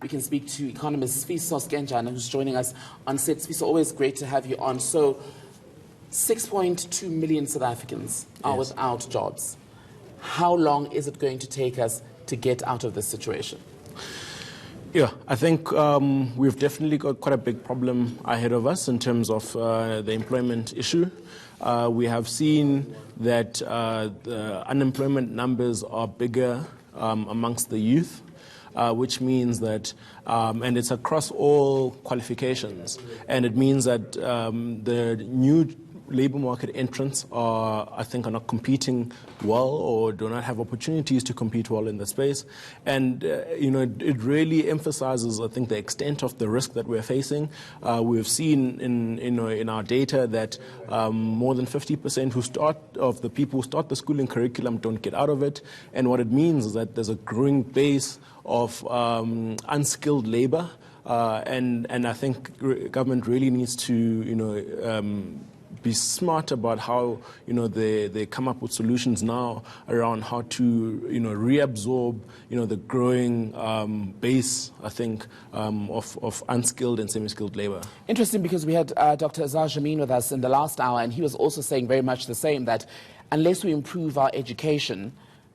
we can speak to economist Sfiso Skenjana, who's joining us on set. Sfiso, always great to have you on. So 6.2 million South Africans are without jobs. How long is it going to take us to get out of this situation? Yeah, I think we've definitely got quite a big problem ahead of us in terms of the employment issue. We have seen that the unemployment numbers are bigger amongst the youth, which means that, and it's across all qualifications, and it means that the new labor market entrants are not competing well or do not have opportunities to compete well in the space. And, it really emphasizes, I think, the extent of the risk that we're facing. We've seen in our data that more than 50% of the people who start the schooling curriculum don't get out of it. And what it means is that there's a growing base of unskilled labor. And I think government really needs to, be smart about how they come up with solutions now around how to reabsorb the growing base, I think, of unskilled and semi-skilled labor. Interesting, because we had Dr. Azar Jamin with us in the last hour, and he was also saying very much the same, that unless we improve our education,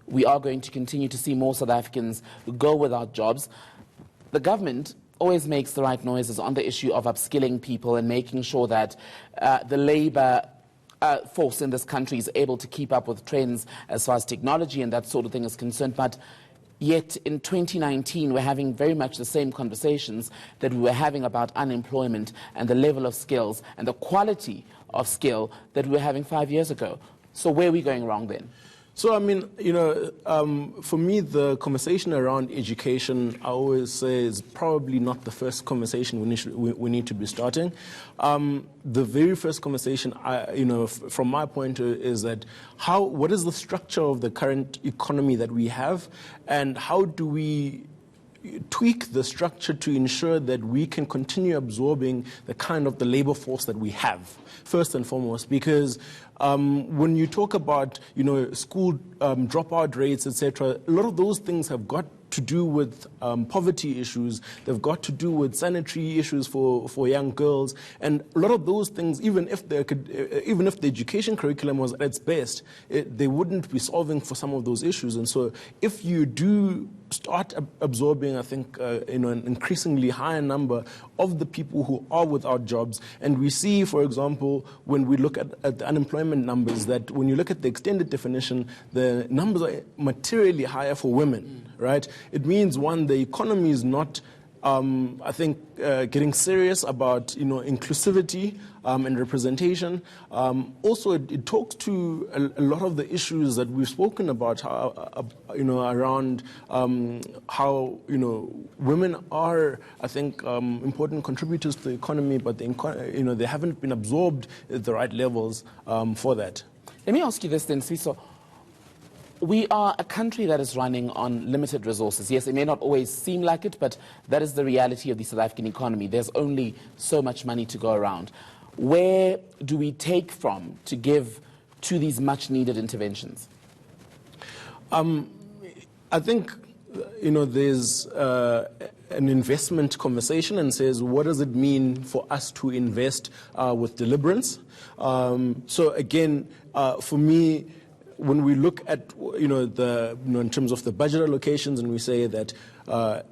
we are going to continue to see more South Africans go without jobs. The government always makes the right noises on the issue of upskilling people and making sure that the labor force in this country is able to keep up with trends as far as technology and that sort of thing is concerned. But yet in 2019, we're having very much the same conversations that we were having about unemployment and the level of skills and the quality of skill that we were having 5 years ago. So where are we going wrong then? So, I mean, for me, the conversation around education, I always say, is probably not the first conversation we need to be starting. The very first conversation, from my point of view, is that what is the structure of the current economy that we have, and how do we tweak the structure to ensure that we can continue absorbing the labor force that we have, first and foremost, because when you talk about school dropout rates, etc., a lot of those things have got to do with poverty issues. They've got to do with sanitary issues for young girls, and a lot of those things, even if the education curriculum was at its best, they wouldn't be solving for some of those issues. And so, if you do start absorbing, I think, an increasingly higher number of the people who are without jobs, and we see, for example, when we look at the unemployment numbers, that when you look at the extended definition, the numbers are materially higher for women, right? It means, one, the economy is not, getting serious about, inclusivity and representation. Also, it talks to a lot of the issues that we've spoken about, around how, women are, I think, important contributors to the economy, but they haven't been absorbed at the right levels for that. Let me ask you this then, Sfiso. We are a country that is running on limited resources. Yes, it may not always seem like it, but that is the reality of the South African economy. There's only so much money to go around. Where do we take from to give to these much-needed interventions? I think, there's an investment conversation and says, what does it mean for us to invest with deliberance? So again, for me, when we look at, in terms of the budget allocations, and we say that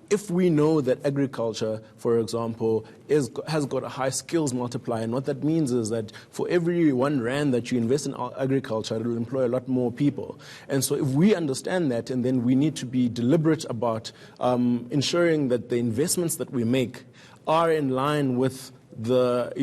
if we know that agriculture, for example, has got a high skills multiplier, and what that means is that for every R1 that you invest in agriculture, it will employ a lot more people. And so if we understand that, and then we need to be deliberate about ensuring that the investments that we make are in line with the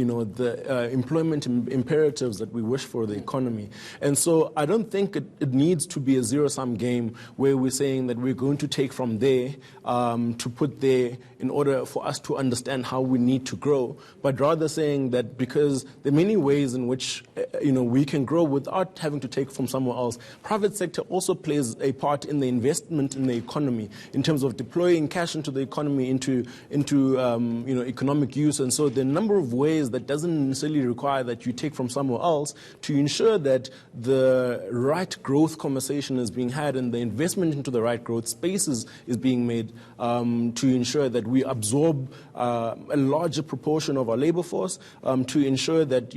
employment imperatives that we wish for the economy. And so I don't think it needs to be a zero-sum game where we're saying that we're going to take from there to put there in order for us to understand how we need to grow, but rather saying that because there are many ways in which we can grow without having to take from somewhere else. Private sector also plays a part in the investment in the economy in terms of deploying cash into the economy, into economic use. And so there are number of ways that doesn't necessarily require that you take from somewhere else to ensure that the right growth conversation is being had and the investment into the right growth spaces is being made to ensure that we absorb a larger proportion of our labor force, to ensure that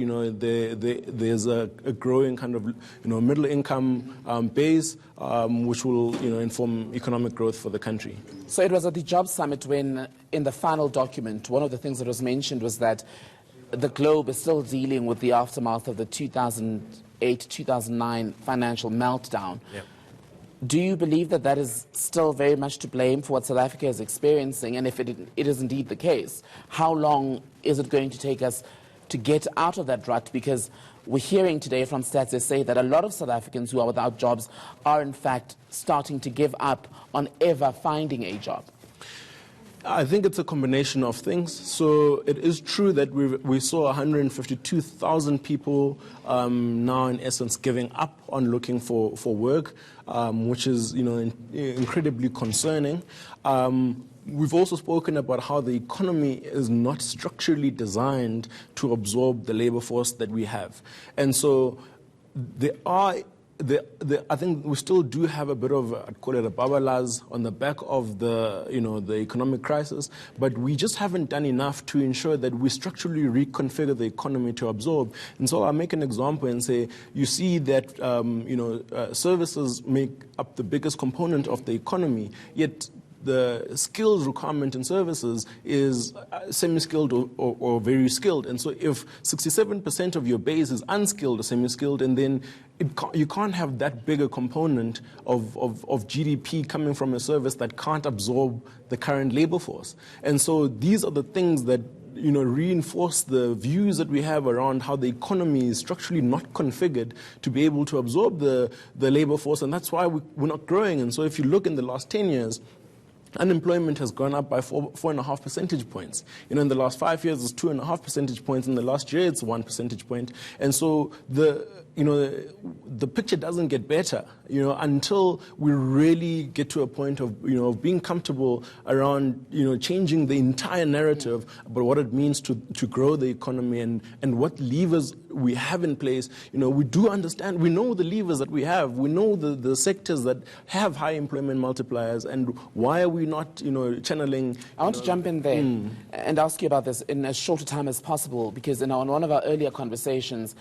there's a growing kind of middle income base, which will inform economic growth for the country. So it was at the Jobs Summit when, in the final document, one of the things that was mentioned was that the globe is still dealing with the aftermath of the 2008-2009 financial meltdown. Yep. Do you believe that that is still very much to blame for what South Africa is experiencing? And if it is indeed the case, how long is it going to take us to get out of that rut? Because we're hearing today from stats that say that a lot of South Africans who are without jobs are in fact starting to give up on ever finding a job. I think it's a combination of things. So it is true that we saw 152,000 people now, in essence, giving up on looking for work, which is incredibly concerning. We've also spoken about how the economy is not structurally designed to absorb the labor force that we have. And so I think we still do have a bit of, I'd call it a babalaz on the back of the economic crisis, but we just haven't done enough to ensure that we structurally reconfigure the economy to absorb. And so I'll make an example and say, you see that services make up the biggest component of the economy, yet the skills requirement in services is semi-skilled or very skilled. And so if 67% of your base is unskilled or semi-skilled, and then you can't have that bigger component of GDP coming from a service that can't absorb the current labor force. And so these are the things that reinforce the views that we have around how the economy is structurally not configured to be able to absorb the labor force, and that's why we're not growing. And so if you look in the last 10 years, unemployment has gone up by 4.5 percentage points. In the last 5 years, it's 2.5 percentage points. In the last year, it's 1 percentage point. And so the picture doesn't get better, until we really get to a point of being comfortable around, changing the entire narrative about what it means to grow the economy and what levers we have in place. We do understand, we know the levers that we have, we know the sectors that have high employment multipliers, and why are we not, channeling. I want to jump in there and ask you about this in as short a time as possible, because in one of our earlier conversations,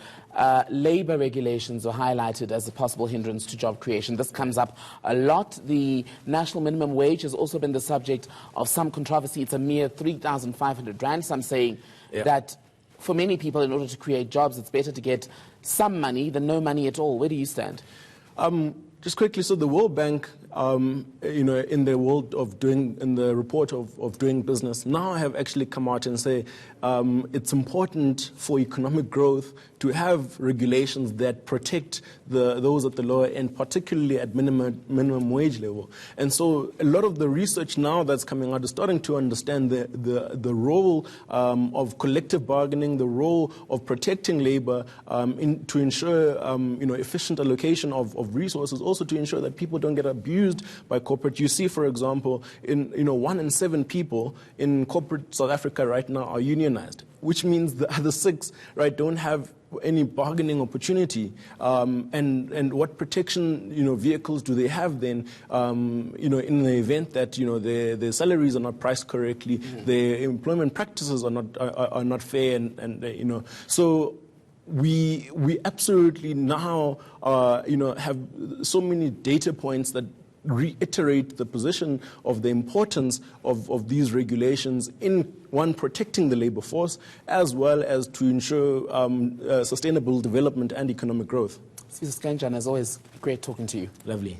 labor regulations were highlighted as a possible hindrance to job creation. This comes up a lot. The national minimum wage has also been the subject of some controversy. It's a mere 3,500 rand. Some saying that for many people, in order to create jobs, it's better to get some money than no money at all. Where do you stand? Just quickly, so the World Bank, in the report of doing business, now have actually come out and say it's important for economic growth to have regulations that protect those at the lower end, particularly at minimum wage level. And so a lot of the research now that's coming out is starting to understand the role of collective bargaining, the role of protecting labor to ensure efficient allocation of resources, also to ensure that people don't get abused by corporate. You see, for example, 1 in 7 people in corporate South Africa right now are unionized, which means the other 6, right, don't have any bargaining opportunity, and what protection vehicles do they have then in the event that their salaries are not priced correctly, their employment practices are not fair, and so we absolutely now have so many data points that reiterate the position of the importance of these regulations in, one, protecting the labor force, as well as to ensure sustainable development and economic growth. Mr. Skanjan, as always, great talking to you. Lovely.